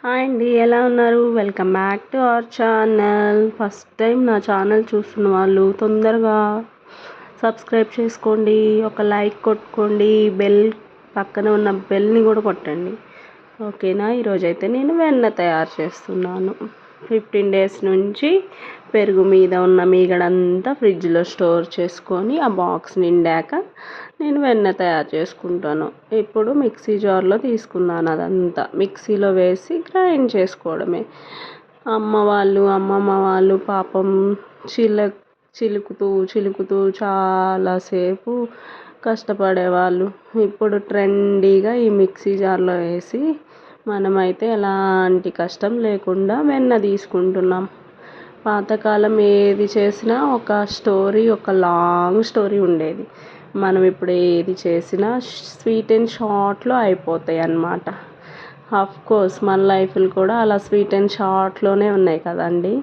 Hi అండి, ఎలా ఉన్నారు? Welcome back to our channel. First time నా ఛానల్ చూస్తున్న వాళ్ళు తొందరగా సబ్స్క్రైబ్ చేసుకోండి, ఒక లైక్ కొట్టుకోండి, బెల్ పక్కన ఉన్న బెల్ని కూడా కొట్టండి. ఓకేనా? ఈరోజైతే నేను వెన్న తయారు చేస్తున్నాను. 15 డేస్ నుంచి పెరుగు మీద ఉన్న మీగడంతా ఫ్రిడ్జ్లో స్టోర్ చేసుకొని ఆ బాక్స్ నిండాక నేను వెన్న తయారు చేసుకుంటాను. ఇప్పుడు మిక్సీ జార్లో తీసుకున్నాను. అదంతా మిక్సీలో వేసి గ్రైండ్ చేసుకోవడమే. అమ్మమ్మ వాళ్ళు పాపం చిలుకుతూ చాలాసేపు కష్టపడేవాళ్ళు. ఇప్పుడు ట్రెండీగా ఈ మిక్సీ జార్లో వేసి మనమైతే ఎలాంటి కష్టం లేకుండా వెన్న తీసుకుంటున్నాం. పాతకాలం ఏది చేసినా ఒక లాంగ్ స్టోరీ ఉండేది. మనం ఇప్పుడు ఏది చేసినా స్వీట్ అండ్ షార్ట్లో అయిపోతాయి అన్నమాట. కోర్స్ మన లైఫ్లు కూడా అలా స్వీట్ అండ్ షార్ట్లోనే ఉన్నాయి కదండి.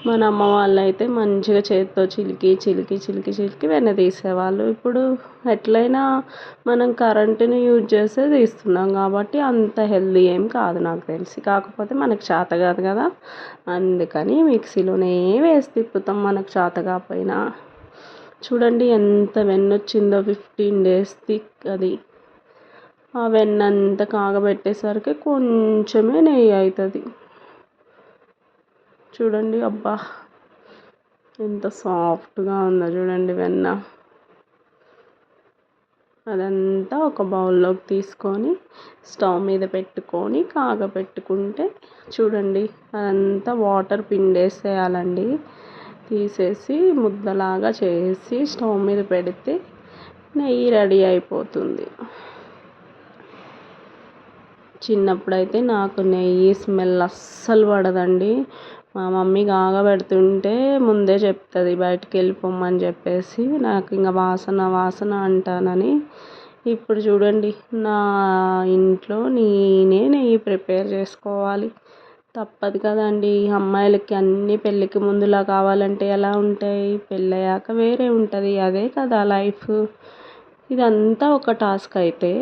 మన అమ్మ వాళ్ళు అయితే మంచిగా చేతితో చిలికి వెన్న తీసేవాళ్ళు. ఇప్పుడు ఎట్లయినా మనం కరెంటుని యూజ్ చేసే తీస్తున్నాం కాబట్టి అంత హెల్దీ ఏం కాదు నాకు తెలిసి. కాకపోతే మనకు చేత కాదు కదా, అందుకని మిక్సీలోనే వేసి తిప్పుతాం మనకు చేత కాకపోయినా. చూడండి ఎంత వెన్న వచ్చిందో, 15 డేస్ అది. ఆ వెన్న అంతా కాగబెట్టేసరికి కొంచెమే నెయ్యి అవుతుంది. చూడండి, అబ్బా ఎంత సాఫ్ట్గా ఉందో చూడండి వెన్న. అదంతా ఒక బౌల్లోకి తీసుకొని స్టవ్ మీద పెట్టుకొని కాగబెట్టుకుంటే చూడండి, అదంతా వాటర్ పిండేసేయాలండి. తీసేసి ముద్దలాగా చేసి స్టవ్ మీద పెడితే నెయ్యి రెడీ అయిపోతుంది. చిన్నప్పుడైతే నాకు నెయ్యి స్మెల్ అస్సలు పడదండి. మా మమ్మీ కాగబెడుతుంటే ముందే చెప్తుంది బయటికి వెళ్ళిపోమ్మని చెప్పేసి, నాకు ఇంకా వాసన అంటానని. ఇప్పుడు చూడండి, నా ఇంట్లో నేనే నెయ్యి ప్రిపేర్ చేసుకోవాలి. తప్పదు కదండి. అమ్మాయిలకి అన్నీ పెళ్ళికి ముందులా కావాలంటే ఎలా ఉంటాయి, పెళ్ళయ్యాక వేరే ఉంటుంది. అదే కదా లైఫ్. ఇదంతా ఒక టాస్క్ అయితే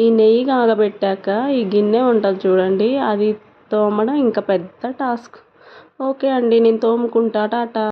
ఈ నెయ్యి కాగబెట్టాక ఈ గిన్నె ఉంటుంది చూడండి, అది తోమడం ఇంకా పెద్ద టాస్క్. ఓకే అండి, నేను తోముకుంటా. టాటా.